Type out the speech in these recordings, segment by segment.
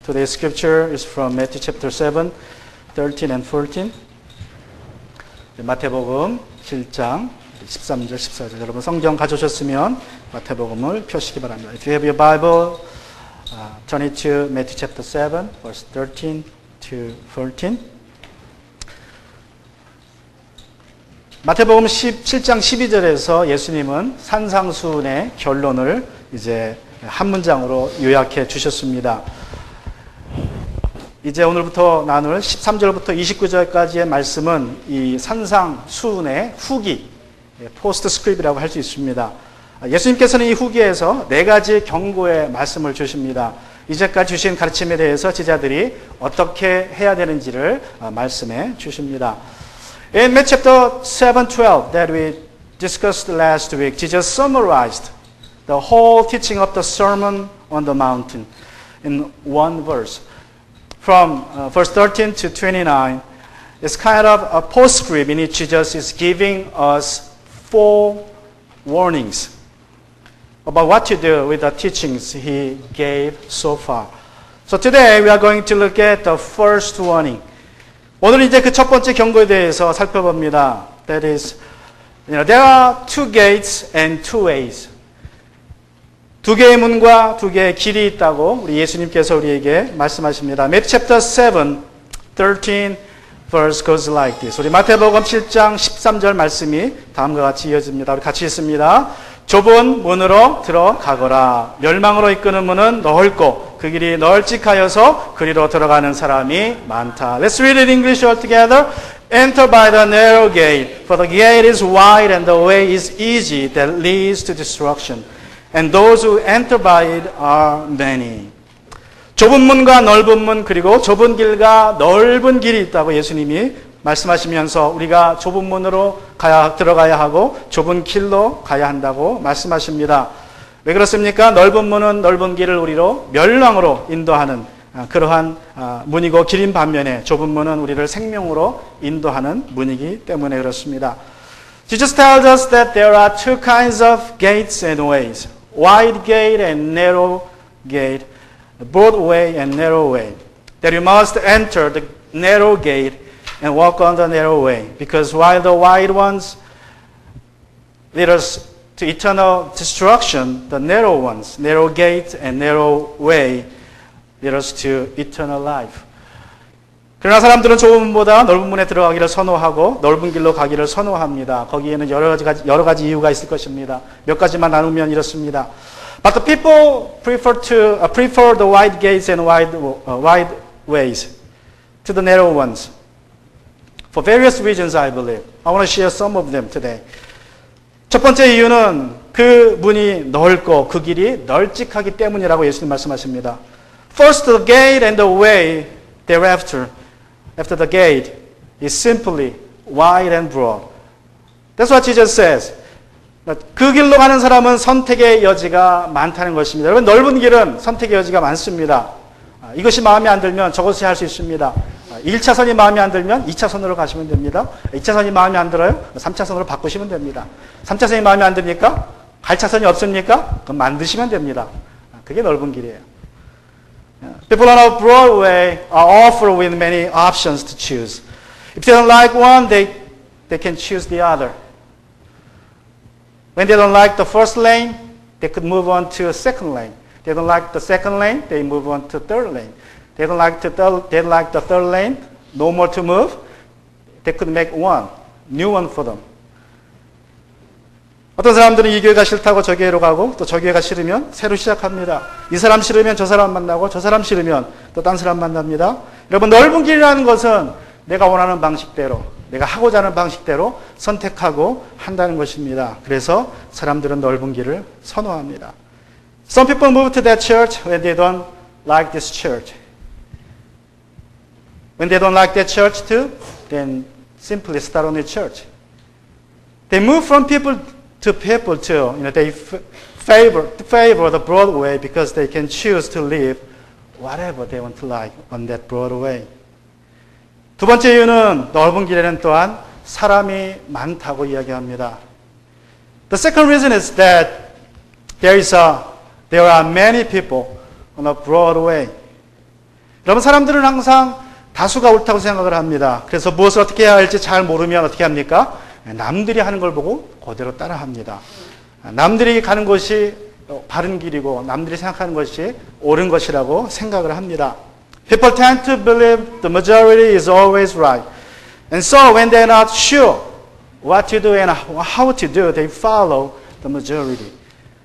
Today's scripture is from Matthew chapter 7, 13 and 14. 마태복음 7장 13절, 14절. 여러분 성경 가져오셨으면 마태복음을 펴시기 바랍니다. If you have your Bible, turn it to Matthew chapter 7, verse 13 to 14. 마태복음 17장 12절에서 예수님은 산상수훈의 결론을 이제 한 문장으로 요약해 주셨습니다. 이제 오늘부터 나눌 13절부터 29절까지의 말씀은 이 산상수훈의 후기, 포스트스크립이라고 할 수 있습니다. 예수님께서는 이 후기에서 네 가지 경고의 말씀을 주십니다. 이제까지 주신 가르침에 대해서 제자들이 어떻게 해야 되는지를 말씀해 주십니다. In Matthew chapter 7:12 that we discussed last week, Jesus summarized the whole teaching of the Sermon on the Mountain in one verse. From verse 13 to 29, it's kind of a postscript in which Jesus is giving us 4 warnings about what to do with the teachings he gave so far. So today we are going to look at the first warning. 오늘 이제 그 첫 번째 경고에 대해서 살펴봅니다. That is, there are 2 gates and 2 ways. 2개의 문과 2개의 길이 있다고 우리 예수님께서 우리에게 말씀하십니다. Matthew chapter 7, 13 verse goes like this. 우리 마태복음 7장 13절 말씀이 다음과 같이 이어집니다. 우리 같이 읽습니다. 좁은 문으로 들어가거라. 멸망으로 이끄는 문은 넓고 그 길이 널찍하여서 그리로 들어가는 사람이 많다. Let's read it in English all together. Enter by the narrow gate, for the gate is wide and the way is easy that leads to destruction. And those who enter by it are many. 좁은 문과 넓은 문 그리고 좁은 길과 넓은 길이 있다고 예수님이 말씀하시면서 우리가 좁은 문으로 들어가야 하고 좁은 길로 가야 한다고 말씀하십니다. 왜 그렇습니까? 넓은 문은 넓은 길을 우리로 멸망으로 인도하는 그러한 문이고 길인 반면에 좁은 문은 우리를 생명으로 인도하는 문이기 때문에 그렇습니다. Jesus tells us that there are 2 kinds of gates and ways. Wide gate and narrow gate. Broad way and narrow way. That you must enter the narrow gate and walk on the narrow way. Because while the wide ones lead us to eternal destruction, the narrow ones, narrow gate and narrow way, lead us to eternal life. 그러나 사람들은 좁은 문보다 넓은 문에 들어가기를 선호하고 넓은 길로 가기를 선호합니다. 거기에는 여러 가지 이유가 있을 것입니다. 몇 가지만 나누면 이렇습니다. But the people prefer the wide gates and wide ways to the narrow ones. For various reasons, I believe. I want to share some of them today. 첫 번째 이유는 그 문이 넓고 그 길이 널찍하기 때문이라고 예수님 말씀하십니다. First, the gate and the way thereafter. After the gate is simply wide and broad. That's what Jesus says. 그 길로 가는 사람은 선택의 여지가 많다는 것입니다. 여러분 넓은 길은 선택의 여지가 많습니다. 이것이 마음에 안 들면 저것이 할 수 있습니다. 1차선이 마음에 안 들면 2차선으로 가시면 됩니다. 2차선이 마음에 안 들어요? 3차선으로 바꾸시면 됩니다. 3차선이 마음에 안 듭니까? 갈 차선이 없습니까? 그럼 만드시면 됩니다. 그게 넓은 길이에요. People on a broad way are offered with many options to choose. If they don't like one, they can choose the other. When they don't like the first lane, they could move on to a second lane. They don't like the second lane, they move on to third lane. They don't like the third lane, no more to move. They could make one, new one for them. 어떤 사람들은 이 교회가 싫다고 저 교회로 가고 또 저 교회가 싫으면 새로 시작합니다. 이 사람 싫으면 저 사람 만나고 저 사람 싫으면 또 딴 사람 만납니다. 여러분 넓은 길이라는 것은 내가 원하는 방식대로 내가 하고자 하는 방식대로 선택하고 한다는 것입니다. 그래서 사람들은 넓은 길을 선호합니다. Some people move to that church when they don't like this church. When they don't like that church too, then simply start a new church. They move from people to people too. They favor the broad way because they can choose to live whatever they want to like on that broad way. 두 번째 이유는 넓은 길에는 또한 사람이 많다고 이야기합니다. The second reason is that there are many people on a broad way. 여러분, 사람들은 항상 다수가 옳다고 생각을 합니다. 그래서 무엇을 어떻게 해야 할지 잘 모르면 어떻게 합니까? 남들이 하는 걸 보고 그대로 따라 합니다. 남들이 가는 것이 바른 길이고 남들이 생각하는 것이 옳은 것이라고 생각을 합니다. People tend to believe the majority is always right. And so when they're not sure what to do and how to do, they follow the majority.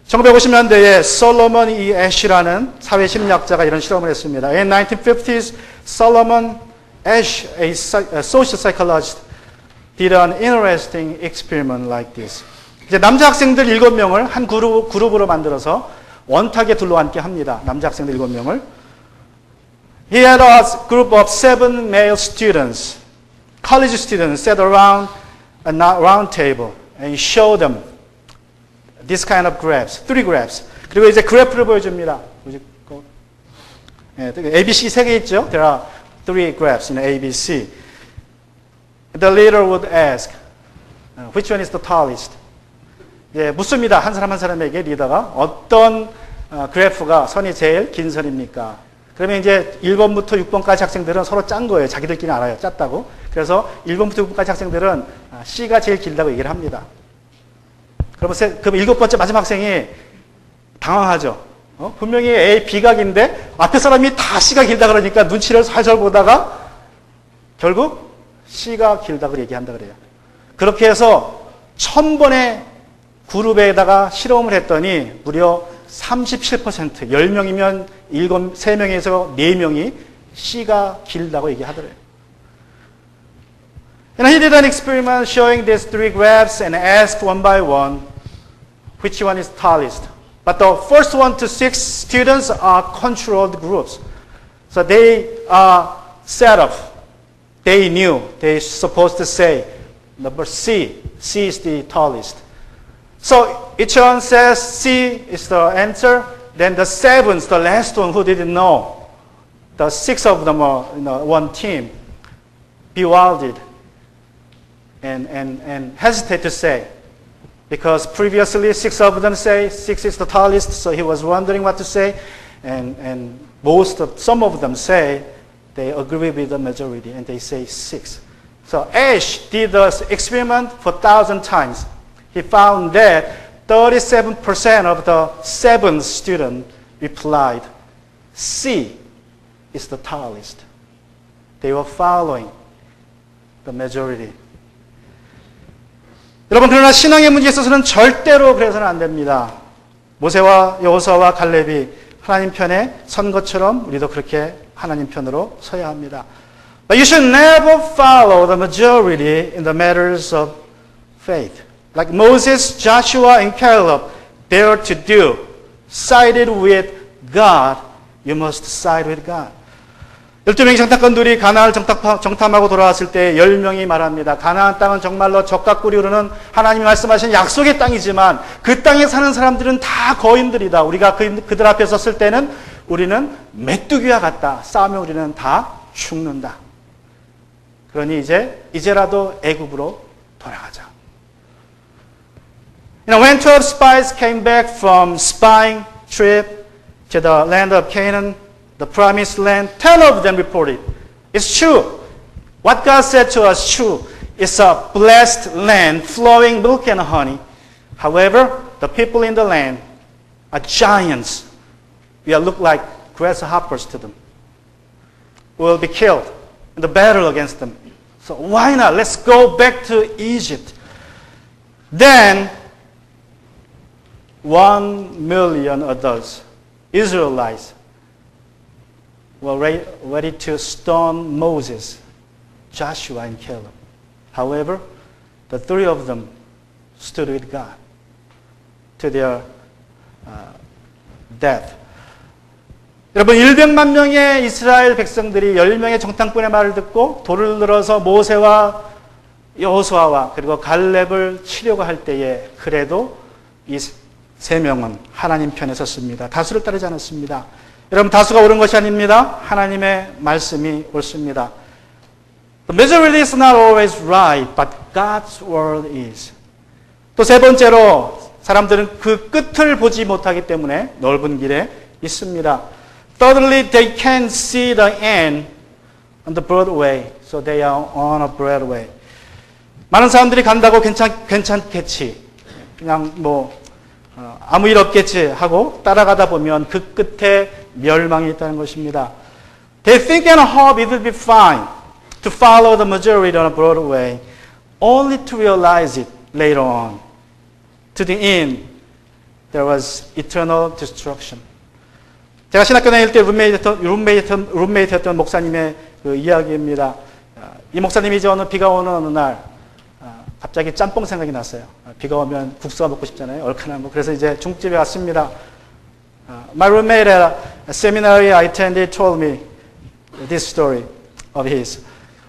1950년대에 솔로몬 E. 애쉬라는 사회심리학자가 이런 실험을 했습니다. In 1950s, Solomon Ash, a social psychologist, did an interesting experiment like this. 이제 남자 학생들 7명을 한 그룹으로 만들어서 원탁에 둘러앉게 합니다. 남자 학생들 7명을. He had a group of 7 male students, college students, sat around a round table and showed them this kind of graphs, 3 graphs. 그리고 이제 그래프를 보여줍니다. ABC 3개 있죠? There are 3 graphs in ABC. The leader would ask, which one is the tallest? 예, 묻습니다. 한 사람 한 사람에게 리더가 어떤 그래프가 선이 제일 긴 선입니까? 그러면 이제 1번부터 6번까지 학생들은 서로 짠 거예요. 자기들끼리 알아요. 짰다고. 그래서 1번부터 6번까지 학생들은 C가 제일 길다고 얘기를 합니다. 그럼 7번째 마지막 학생이 당황하죠. 분명히 A, B가 긴데 앞에 사람이 다 C가 길다 그러니까 눈치를 살살 보다가 결국 C가 길다고 얘기한다 그래요. 그렇게 해서 1000번의 그룹에다가 실험을 했더니 무려 37%, 10명이면 3명에서 4명이 C가 길다고 얘기하더래요. And he did an experiment showing these 3 graphs and asked one by one which one is tallest. But the first 1 to 6 students are controlled groups. So they are set up. They knew they're supposed to say number C. C is the tallest. So each one says C is the answer. Then the 7th, the last one who didn't know, the 6 of them are one team, bewildered and hesitate to say. Because previously 6 of them say 6 is the tallest, so he was wondering what to say. And some of them say they agree with the majority and they say 6. So Ash did the experiment for 1,000 times. He found that 37% of the 7th student replied, C is the tallest. They were following the majority. 여러분, 그러나 신앙의 문제에 있어서는 절대로 그래서는 안 됩니다. 모세와 여호수아와 갈렙이 하나님 편에 선 것처럼 우리도 그렇게 하나님 편으로 서야 합니다. But you should never follow the majority in the matters of faith. Like Moses, Joshua, and Caleb dared to do, sided with God, you must side with God. 12명의 정탐꾼들이 가나안을 정탐하고 돌아왔을 때 10명이 말합니다. 가나안 땅은 정말로 적과 꿀이 흐르는 하나님이 말씀하신 약속의 땅이지만 그 땅에 사는 사람들은 다 거인들이다. 우리가 그들 앞에 섰을 때는 우리는 메뚜기와 같다. 싸우면 우리는 다 죽는다. 그러니 이제라도 애굽으로 돌아가자. When 12 spies came back from spying trip to the land of Canaan, the promised land, 10 of them reported, it's true. What God said to us is true. It's a blessed land flowing milk and honey. However, the people in the land are giants. We look like grasshoppers to them. We will be killed in the battle against them. So why not? Let's go back to Egypt. Then 1 million adults, Israelites, were ready to stone Moses, Joshua, and Caleb. However, the 3 of them stood with God to their death. 여러분, 100만 명의 이스라엘 백성들이 10명의 정탐꾼의 말을 듣고 돌을 들어서 모세와 여호수아와 그리고 갈렙을 치려고 할 때에 그래도 이 3명은 하나님 편에 섰습니다. 다수를 따르지 않았습니다. 여러분, 다수가 옳은 것이 아닙니다. 하나님의 말씀이 옳습니다. The majority is not always right, but God's word is. 또 3번째로 사람들은 그 끝을 보지 못하기 때문에 넓은 길에 있습니다. Thirdly, they can see the end on the Broadway, so they are on a Broadway. 많은 사람들이 간다고 괜찮겠지. 그냥 뭐 아무 일 없겠지 하고 따라가다 보면 그 끝에 멸망이 있다는 것입니다. They think and hope it will be fine to follow the majority on a Broadway, only to realize it later on. To the end, there was eternal destruction. 제가 신학교 다닐 때 룸메이트였던 목사님의 그 이야기입니다. 이 목사님이 이제 비가 오는 어느 날 갑자기 짬뽕 생각이 났어요. 비가 오면 국수가 먹고 싶잖아요. 얼큰한 거. 그래서 이제 중국집에 왔습니다. My roommate at a seminary I attended told me this story of his.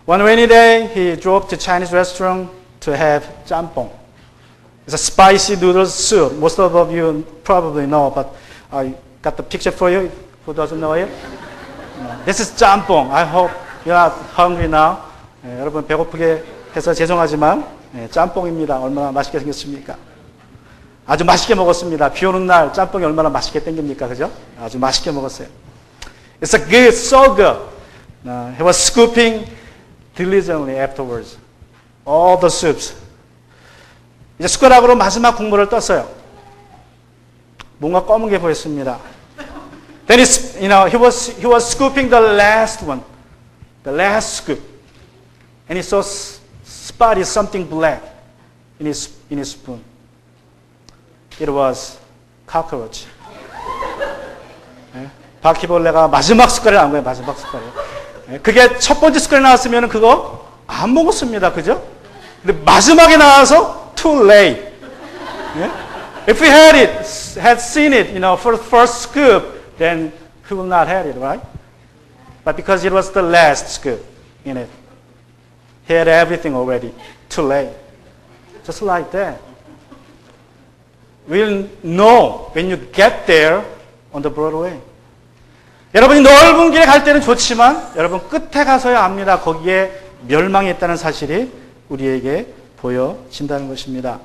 One rainy day, he drove to a Chinese restaurant to have 짬뽕. It's a spicy noodle soup. Most of you probably know, but I got the picture for you. Who doesn't know it? This is 짬뽕. I hope you're not hungry now. 여러분 배고프게 해서 죄송하지만 짬뽕입니다. 얼마나 맛있게 생겼습니까? 아주 맛있게 먹었습니다. 비 오는 날 짬뽕이 얼마나 맛있게 땡깁니까? 그죠? 아주 맛있게 먹었어요. It's a good, so good. He was scooping diligently afterwards. All the soups. 이제 숟가락으로 마지막 국물을 떴어요. 뭔가 검은 게 보였습니다. Then he was scooping the last one, the last scoop, and he saw spotted something black in his spoon. It was cockroach. 바퀴벌레가 마지막 숟갈에 나온 거예요. 마지막 숟갈에. 그게 첫 번째 숟갈에 나왔으면 그거 안 먹었습니다. 그죠? 근데 마지막에 나와서 too late. If we had seen it, for the first scoop, then we would not have it, right? But because it was the last scoop in it, he had everything already. Too late. Just like that. We'll know when you get there on the Broadway. 여러분이 넓은 길에 갈 때는 좋지만 여러분 끝에 가서야 압니다. 거기에 멸망이 있다는 사실이 우리에게 보여진다는 것입니다.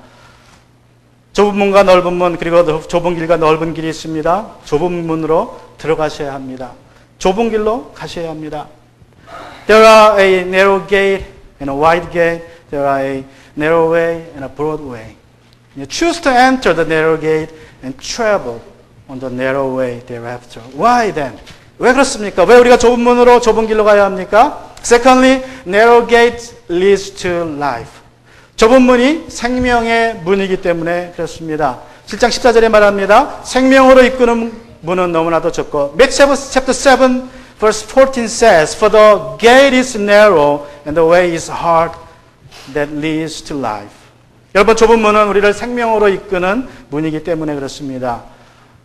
좁은 문과 넓은 문, 그리고 좁은 길과 넓은 길이 있습니다. 좁은 문으로 들어가셔야 합니다. 좁은 길로 가셔야 합니다. There are a narrow gate and a wide gate. There are a narrow way and a broad way. You choose to enter the narrow gate and travel on the narrow way thereafter. Why then? 왜 그렇습니까? 왜 우리가 좁은 문으로 좁은 길로 가야 합니까? Secondly, narrow gate leads to life. 좁은 문이 생명의 문이기 때문에 그렇습니다. 7장 14절에 말합니다. 생명으로 이끄는 문은 너무나도 좁고 Matthew chapter 7 verse 14 says For the gate is narrow and the way is hard that leads to life. 여러분 좁은 문은 우리를 생명으로 이끄는 문이기 때문에 그렇습니다.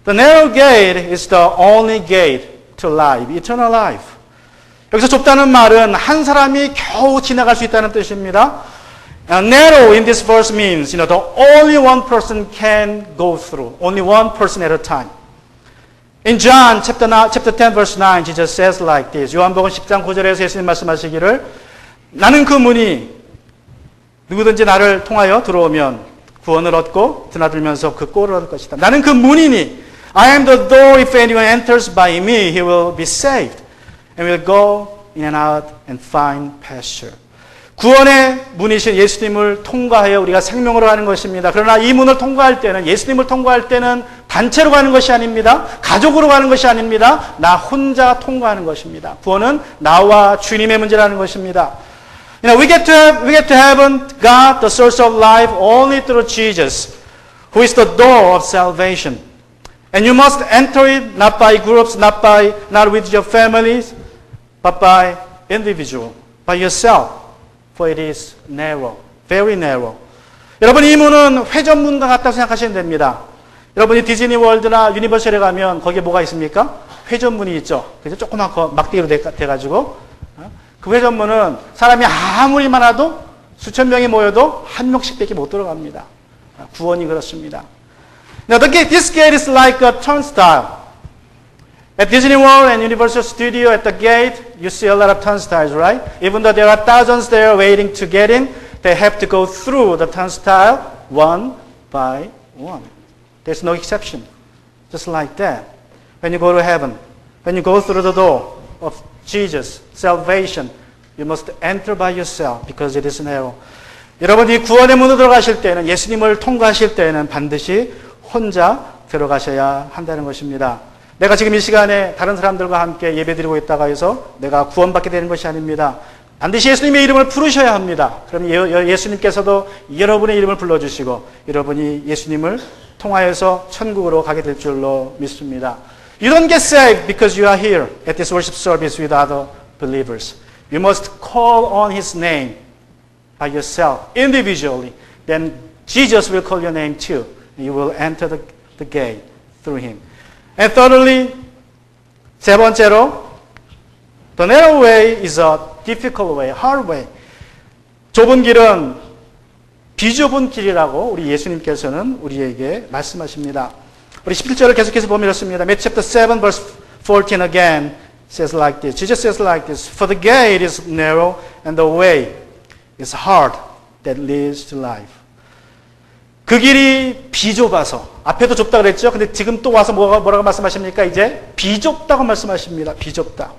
The narrow gate is the only gate to life, eternal life. 여기서 좁다는 말은 한 사람이 겨우 지나갈 수 있다는 뜻입니다. Narrow in this verse means, the only one person can go through. Only one person at a time. In John chapter 10 verse 9, Jesus says like this. 요한복음 10장 9절에서 예수님 말씀하시기를 나는 그 문이 누구든지 나를 통하여 들어오면 구원을 얻고 드나들면서 그 꼴을 얻을 것이다. 나는 그 문이니 I am the door. If anyone enters by me, he will be saved and will go in and out and find pasture. 구원의 문이신 예수님을 통과하여 우리가 생명으로 가는 것입니다. 그러나 이 문을 통과할 때는 예수님을 통과할 때는 단체로 가는 것이 아닙니다. 가족으로 가는 것이 아닙니다. 나 혼자 통과하는 것입니다. 구원은 나와 주님의 문제라는 것입니다. We get to heaven, God, the source of life, only through Jesus, who is the door of salvation. And you must enter it not by groups, not with your families, but by individual, by yourself. For it is narrow, very narrow. 여러분 이 문은 회전문과 같다고 생각하시면 됩니다. 여러분이 디즈니 월드나 유니버셜에 가면 거기에 뭐가 있습니까? 회전문이 있죠. 그죠? 조그만 막대기로 돼가지고 그 회전문은 사람이 아무리 많아도 수천 명이 모여도 한 명씩밖에 못 들어갑니다. 구원이 그렇습니다. Now this gate is like a turnstile. At Disney World and Universal Studio, at the gate, you see a lot of turnstiles, right? Even though there are thousands there waiting to get in, they have to go through the turnstile one by one. There's no exception. Just like that. When you go to heaven, When you go through the door of Jesus, salvation, you must enter by yourself because it is narrow. 여러분이 구원의 문으로 들어가실 때는, 예수님을 통과하실 때는 반드시 혼자 들어가셔야 한다는 것입니다. 내가 지금 이 시간에 다른 사람들과 함께 예배드리고 있다가 해서 내가 구원받게 되는 것이 아닙니다. 반드시 예수님의 이름을 부르셔야 합니다. 그럼 예수님께서도 여러분의 이름을 불러주시고 여러분이 예수님을 통하여서 천국으로 가게 될 줄로 믿습니다. You don't get saved because you are here at this worship service with other believers. You must call on His name by yourself, individually. Then Jesus will call your name too. You will enter the gate through Him. And thirdly, 세 번째로, the narrow way is a difficult way, hard way. 좁은 길은 비좁은 길이라고 우리 예수님께서는 우리에게 말씀하십니다. 우리 11절을 계속해서 보면 이렇습니다. Matthew chapter 7 verse 14 again says like this. Jesus says like this. For the gate is narrow and the way is hard that leads to life. 그 길이 비좁아서, 앞에도 좁다 그랬죠? 근데 지금 또 와서 뭐라고 말씀하십니까? 이제 비좁다고 말씀하십니다. 비좁다.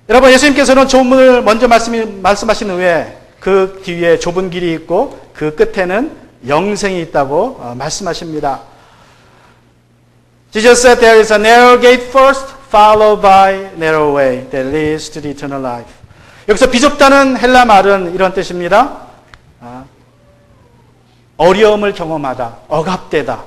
여러분, 예수님께서는 좁은 문을 먼저 말씀하신 후에 그 뒤에 좁은 길이 있고 그 끝에는 영생이 있다고 말씀하십니다. Jesus said there is a narrow gate first, followed by narrow way that leads to the eternal life. 여기서 비좁다는 헬라 말은 이런 뜻입니다. 어려움을 경험하다, 억압되다.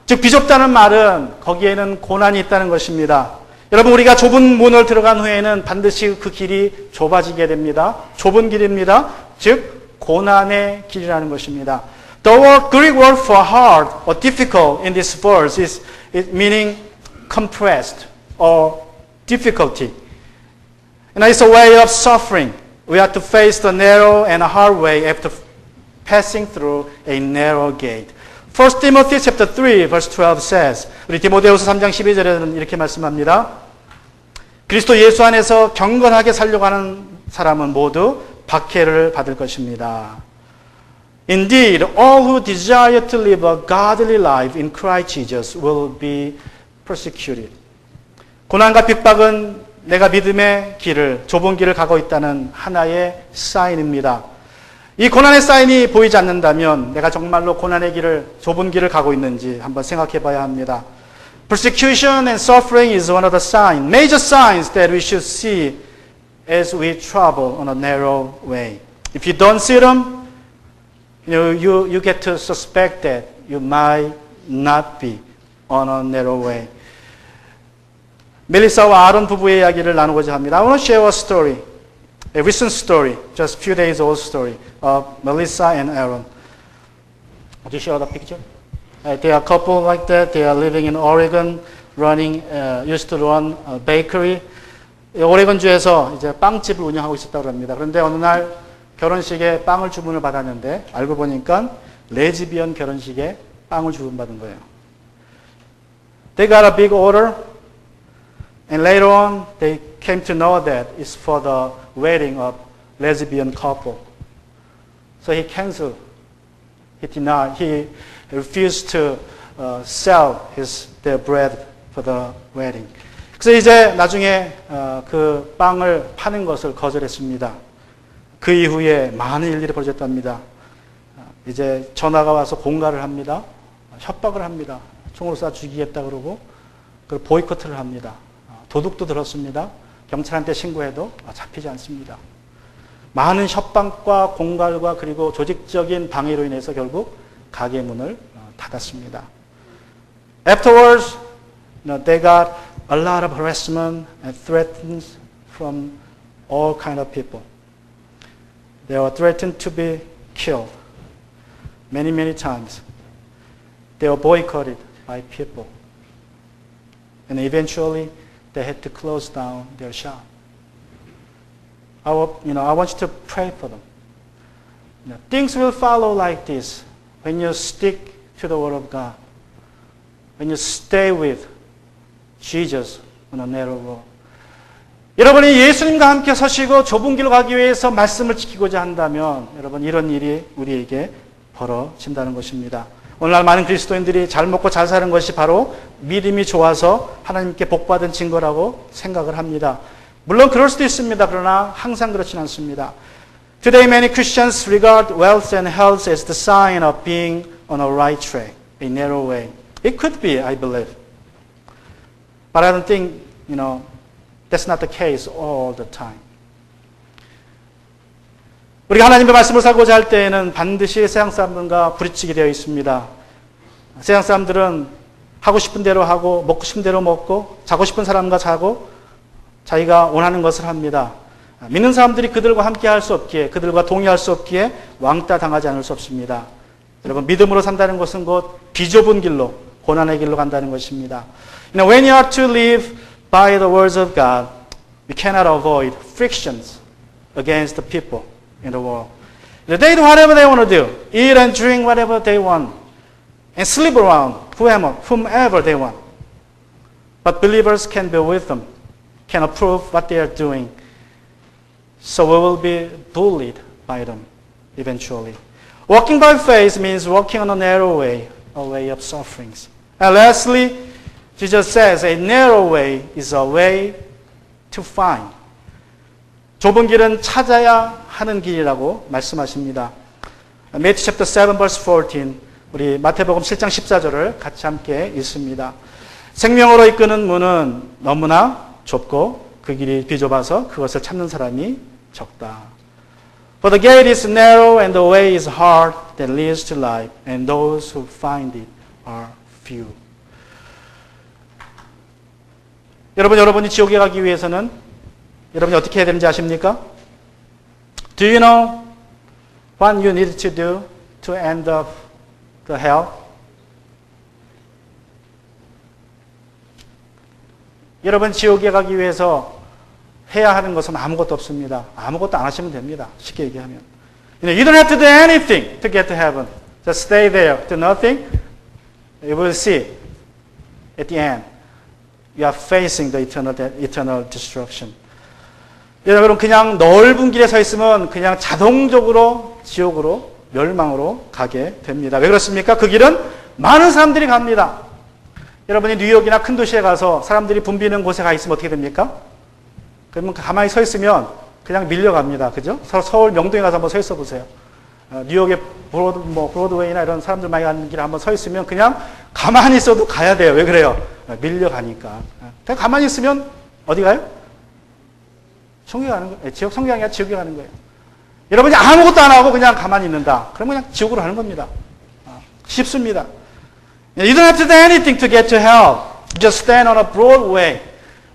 즉 비좁다는 말은 거기에는 고난이 있다는 것입니다. 여러분, 우리가 좁은 문을 들어간 후에는 반드시 그 길이 좁아지게 됩니다. 좁은 길입니다. 즉 고난의 길이라는 것입니다. The Greek word for hard or difficult in this verse is meaning compressed or difficulty. And it's a way of suffering. We have to face the narrow and hard way after passing through a narrow gate. 1 Timothy chapter 3 verse 12 says, 우리 디모데후서 3장 12절에는 이렇게 말씀합니다. 그리스도 예수 안에서 경건하게 살려고 하는 사람은 모두 박해를 받을 것입니다. Indeed, all who desire to live a godly life in Christ Jesus will be persecuted. 고난과 핍박은 내가 믿음의 길을, 좁은 길을 가고 있다는 하나의 사인입니다. 이 고난의 사인이 보이지 않는다면 내가 정말로 고난의 길을, 좁은 길을 가고 있는지 한번 생각해 봐야 합니다. Persecution and suffering is one of the signs, major signs that we should see as we travel on a narrow way. If you don't see them, you get to suspect that you might not be on a narrow way. 멜리사와 아론 부부의 이야기를 나누고자 합니다. I want to share a story, a recent story, just a few days old story of Melissa and Aaron. Would you show the picture? They are a couple like that. They are living in Oregon, used to run a bakery. 오레곤주에서 이제 빵집을 운영하고 있었다고 합니다. 그런데 어느 날 결혼식에 빵을 주문을 받았는데 알고 보니까 레즈비언 결혼식에 빵을 주문받은 거예요. They got a big order, and later on they came to know that it's for the wedding of lesbian couple. So he canceled. He denied. He refused to sell their bread for the wedding. 그래서 이제 나중에 그 빵을 파는 것을 거절했습니다. 그 이후에 많은 일들이 벌어졌답니다. 이제 전화가 와서 공갈을 합니다. 협박을 합니다. 총으로 쏴 죽이겠다 그러고 그리고 보이콧을 합니다. 도둑도 들었습니다. 경찰한테 신고해도 잡히지 않습니다. 많은 협박과 공갈과 그리고 조직적인 방해로 인해서 결국 가게 문을 닫았습니다. Afterwards, they got a lot of harassment and threats from all kind of people. They were threatened to be killed many, many times. They were boycotted by people. And eventually, they had to close down their shop. I want you to pray for them. Things will follow like this when you stick to the Word of God. When you stay with Jesus on a narrow road. 여러분이 예수님과 함께 서시고 좁은 길로 가기 위해서 말씀을 지키고자 한다면 여러분 이런 일이 우리에게 벌어진다는 것입니다. 오늘날 많은 그리스도인들이 잘 먹고 잘 사는 것이 바로 믿음이 좋아서 하나님께 복받은 증거라고 생각을 합니다. 물론 그럴 수도 있습니다. 그러나 항상 그렇진 않습니다. Today many Christians regard wealth and health as the sign of being on a right track, a narrow way. It could be, I believe. But I don't think, that's not the case all the time. 우리가 하나님의 말씀을 살고자 할 때에는 반드시 세상 사람들과 부딪히게 되어 있습니다. 세상 사람들은 하고 싶은 대로 하고 먹고 싶은 대로 먹고 자고 싶은 사람과 자고 자기가 원하는 것을 합니다. 믿는 사람들이 그들과 함께 할 수 없기에 그들과 동의할 수 없기에 왕따 당하지 않을 수 없습니다. 여러분 믿음으로 산다는 것은 곧 비좁은 길로 고난의 길로 간다는 것입니다. When you are to live by the words of God, we cannot avoid frictions against the people in the world. They do whatever they want to do, eat and drink whatever they want, and sleep around whomever they want. But believers can be with them, can approve what they are doing. So we will be bullied by them eventually. Walking by faith means walking on a narrow way, a way of sufferings. And lastly, Jesus says a narrow way is a way to find. 좁은 길은 찾아야 하는 길이라고 말씀하십니다. Matthew chapter 7 verse 14. 우리 마태복음 7장 14절을 같이 함께 읽습니다. 생명으로 이끄는 문은 너무나 좁고 그 길이 비좁아서 그것을 찾는 사람이 적다. For the gate is narrow and the way is hard that leads to life, and those who find it are few. 여러분이 지옥에 가기 위해서는 여러분이 어떻게 해야 되는지 아십니까? Do you know what you need to do to end up the hell? 여러분 지옥에 가기 위해서 해야 하는 것은 아무것도 없습니다. 아무것도 안 하시면 됩니다. 쉽게 얘기하면. You don't have to do anything to get to heaven. Just stay there, do nothing. You will see at the end. You are facing the eternal destruction. 여러분 그냥 넓은 길에 서 있으면 그냥 자동적으로 지옥으로 멸망으로 가게 됩니다. 왜 그렇습니까? 그 길은 많은 사람들이 갑니다. 여러분이 뉴욕이나 큰 도시에 가서 사람들이 붐비는 곳에 가 있으면 어떻게 됩니까? 그러면 가만히 서 있으면 그냥 밀려갑니다. 그죠? 서울 명동에 가서 한번 서 있어 보세요. 뉴욕의 브로드웨이나 이런 사람들 많이 가는 길에 한번 서 있으면 그냥 가만히 있어도 가야 돼요. 왜 그래요? 밀려가니까. 그냥 가만히 있으면 어디 가요? 천국에 가는 거예요. 지옥 성경이 아니라 지옥에 가는 거예요. 여러분이 아무것도 안 하고 그냥 가만히 있는다. 그러면 그냥 지옥으로 가는 겁니다. 쉽습니다. You don't have to do anything to get to hell. You just stand on a broad way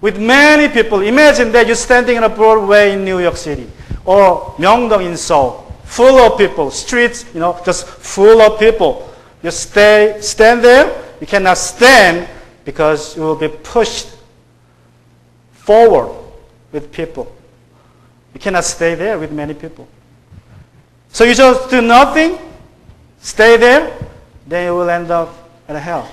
with many people. Imagine that you're standing on a broad way in New York City or Myeongdong in Seoul, full of people, streets, just full of people. You stand there. You cannot stand because you will be pushed forward with people. You cannot stay there with many people. So you just do nothing, stay there, then you will end up at hell.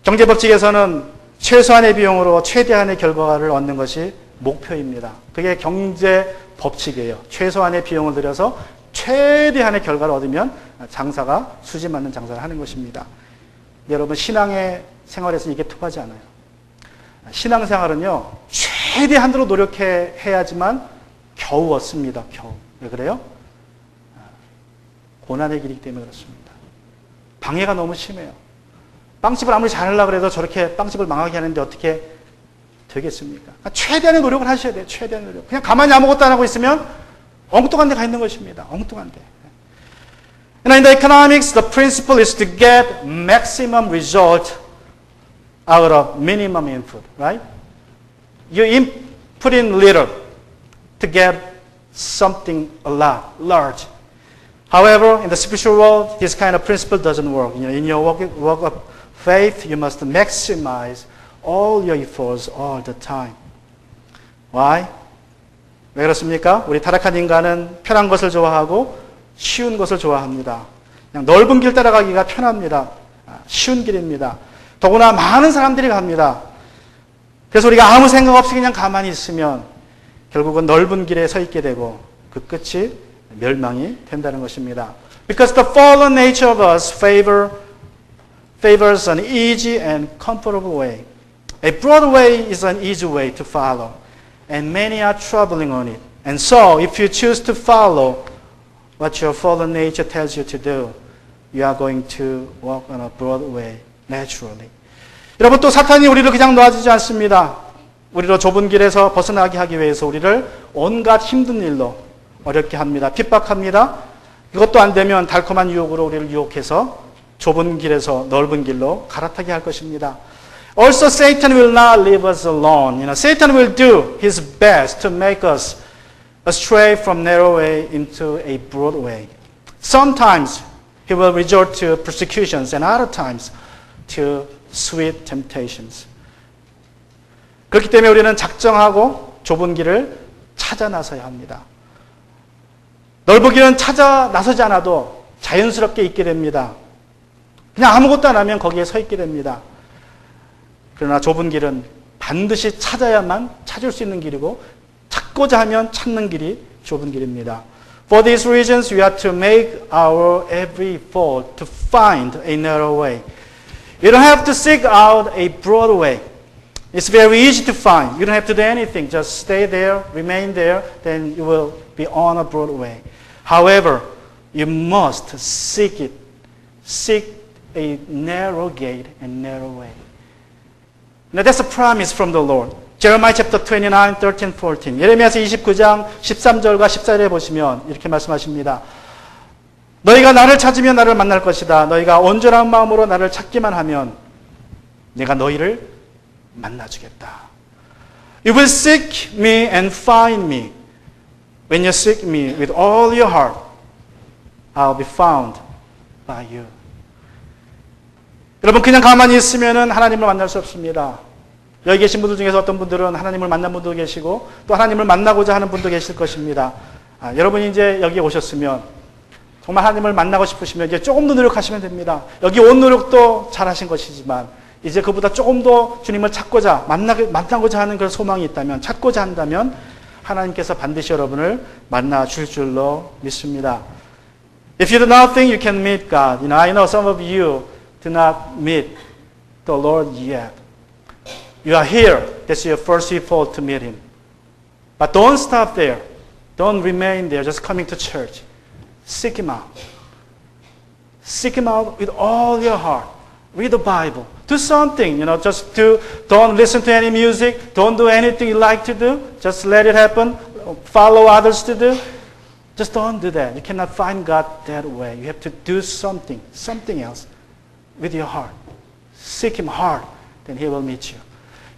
경제법칙에서는 최소한의 비용으로 최대한의 결과를 얻는 것이 목표입니다. 그게 경제법칙이에요. 최소한의 비용을 들여서 최대한의 결과를 얻으면 장사가 수지 맞는 장사를 하는 것입니다. 여러분 신앙의 생활에서 이게 통하지 않아요. 신앙생활은요 최대한으로 노력해야지만 겨우 얻습니다. 겨우. 왜 그래요? 고난의 길이기 때문에 그렇습니다. 방해가 너무 심해요. 빵집을 아무리 잘하려고 해도 저렇게 빵집을 망하게 하는데 어떻게 되겠습니까? 최대한의 노력을 하셔야 돼요. 최대한의 노력. 그냥 가만히 아무것도 안 하고 있으면 엉뚱한 데 가 있는 것입니다. 엉뚱한 데. In the economics, the principle is to get maximum result out of minimum input, right? You put in little to get something a lot, large. However, in the spiritual world, this kind of principle doesn't work. In your walk of faith, you must maximize all your efforts all the time. Why? 왜 그렇습니까? 우리 타락한 인간은 편한 것을 좋아하고 쉬운 것을 좋아합니다. 그냥 넓은 길 따라가기가 편합니다. 쉬운 길입니다. 더구나 많은 사람들이 갑니다. 그래서 우리가 아무 생각 없이 그냥 가만히 있으면 결국은 넓은 길에 서 있게 되고 그 끝이 멸망이 된다는 것입니다. Because the fallen nature of us favors an easy and comfortable way. A broad way is an easy way to follow, and many are troubling on it. And so, if you choose to follow what your fallen nature tells you to do, you are going to walk on a broad way naturally. 여러분, 또 사탄이 우리를 그냥 놔주지 않습니다. 우리로 좁은 길에서 벗어나게 하기 위해서 우리를 온갖 힘든 일로 어렵게 합니다. 핍박합니다. 이것도 안 되면 달콤한 유혹으로 우리를 유혹해서 좁은 길에서 넓은 길로 갈아타게 할 것입니다. Also, Satan will not leave us alone. Satan will do his best to make us astray from narrow way into a broad way. Sometimes he will resort to persecutions, and other times to sweet temptations. 그렇기 때문에 우리는 작정하고 좁은 길을 찾아 나서야 합니다. 넓은 길은 찾아 나서지 않아도 자연스럽게 있게 됩니다. 그냥 아무것도 안 하면 거기에 서 있게 됩니다. 그러나 좁은 길은 반드시 찾아야만 찾을 수 있는 길이고 찾고자 하면 찾는 길이 좁은 길입니다. For these reasons, we have to make our every effort to find a narrow way. You don't have to seek out a broad way. It's very easy to find. You don't have to do anything. Just stay there, remain there, then you will be on a broad way. However, you must seek it. Seek a narrow gate and narrow way. Now that's a promise from the Lord. Jeremiah chapter 29, 13, 14. 예레미야서 29장 13절과 14절에 보시면 이렇게 말씀하십니다. 너희가 나를 찾으면 나를 만날 것이다. 너희가 온전한 마음으로 나를 찾기만 하면 내가 너희를 만나주겠다. You will seek me and find me. When you seek me with all your heart, I'll be found by you. 여러분, 그냥 가만히 있으면 하나님을 만날 수 없습니다. 여기 계신 분들 중에서 어떤 분들은 하나님을 만난 분도 계시고 또 하나님을 만나고자 하는 분도 계실 것입니다. 여러분이 이제 여기에 오셨으면 정말 하나님을 만나고 싶으시면 이제 조금 더 노력하시면 됩니다. 여기 온 노력도 잘하신 것이지만 이제 그보다 조금 더 주님을 찾고자 만나고자 하는 그런 소망이 있다면 찾고자 한다면 하나님께서 반드시 여러분을 만나 줄 줄로 믿습니다. If you do not think you can meet God, I know some of you do not meet the Lord yet. You are here. That's your first effort to meet Him. But don't stop there. Don't remain there just coming to church. Seek Him out. Seek Him out with all your heart. Read the Bible. Do something, just don't listen to any music. Don't do anything you like to do. Just let it happen. Follow others to do. Just don't do that. You cannot find God that way. You have to do something else with your heart. Seek Him hard. Then He will meet you.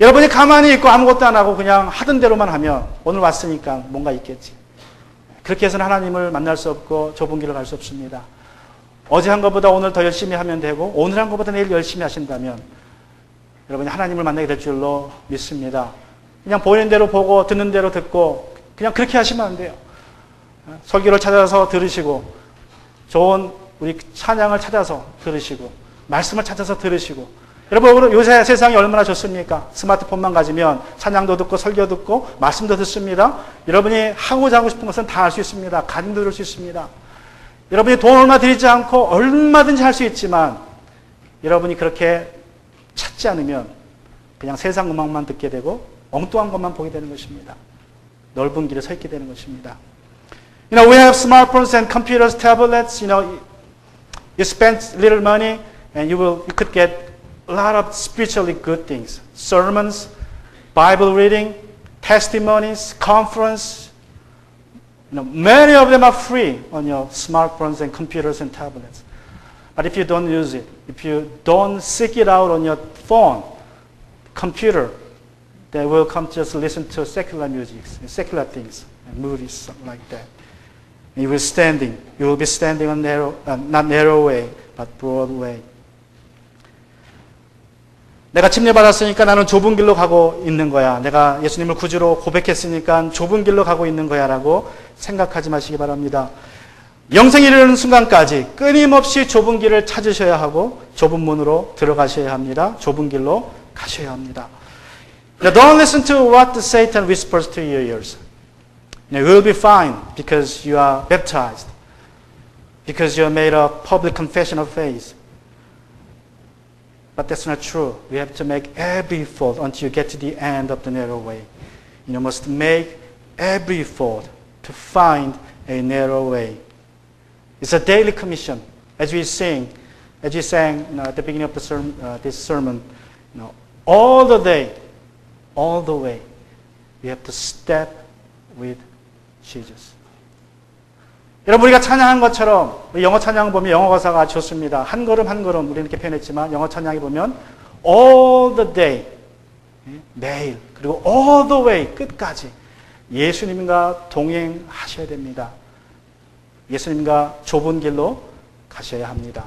여러분이 가만히 있고 아무것도 안 하고 그냥 하던 대로만 하면 오늘 왔으니까 뭔가 있겠지. 그렇게 해서는 하나님을 만날 수 없고 좁은 길을 갈 수 없습니다. 어제 한 것보다 오늘 더 열심히 하면 되고 오늘 한 것보다 내일 열심히 하신다면 여러분이 하나님을 만나게 될 줄로 믿습니다. 그냥 보이는 대로 보고 듣는 대로 듣고 그냥 그렇게 하시면 안 돼요. 설교를 찾아서 들으시고 좋은 우리 찬양을 찾아서 들으시고 말씀을 찾아서 들으시고 여러분 요새 세상이 얼마나 좋습니까? 스마트폰만 가지면 찬양도 듣고 설교 듣고 말씀도 듣습니다. 여러분이 하고자 하고 싶은 것은 다 할 수 있습니다. 가능도 들을 수 있습니다. 여러분이 돈 얼마 들이지 않고 얼마든지 할 수 있지만 여러분이 그렇게 찾지 않으면 그냥 세상 음악만 듣게 되고 엉뚱한 것만 보게 되는 것입니다. 넓은 길에 서 있게 되는 것입니다. We have smartphones and computers, tablets. You spend little money and you could get a lot of spiritually good things. Sermons, Bible reading, testimonies, conference. Many of them are free on your smartphones and computers and tablets. But if you don't use it, if you don't seek it out on your phone, computer, they will come just listen to secular music, secular things, and movies, something like that. And you will be standing on not narrow way, but broad way. 내가 침례받았으니까 나는 좁은 길로 가고 있는 거야. 내가 예수님을 구주로 고백했으니까 좁은 길로 가고 있는 거야 라고 생각하지 마시기 바랍니다. 영생에 이르는 순간까지 끊임없이 좁은 길을 찾으셔야 하고 좁은 문으로 들어가셔야 합니다. 좁은 길로 가셔야 합니다. Now don't listen to what the Satan whispers to your ears. You will be fine because you are baptized. because you made a public confession of faith. But that's not true. We have to make every effort until you get to the end of the narrow way. You must make every effort to find a narrow way. It's a daily commission. As we sang at the beginning of this sermon, all the way, we have to step with Jesus. 여러분, 우리가 찬양한 것처럼 영어 찬양 보면 영어 가사가 좋습니다. 한 걸음 한 걸음 우리는 이렇게 표현했지만 영어 찬양에 보면 all the day, 매일, 그리고 all the way, 끝까지 예수님과 동행하셔야 됩니다. 예수님과 좁은 길로 가셔야 합니다.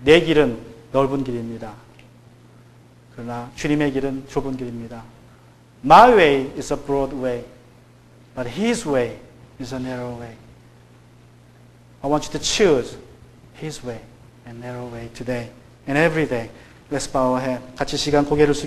내 길은 넓은 길입니다. 그러나 주님의 길은 좁은 길입니다. My way is a broad way, but His way is a narrow way. I want you to choose His way and narrow way today and every day. Let's bow our head. 같이 시간 고개를 숙여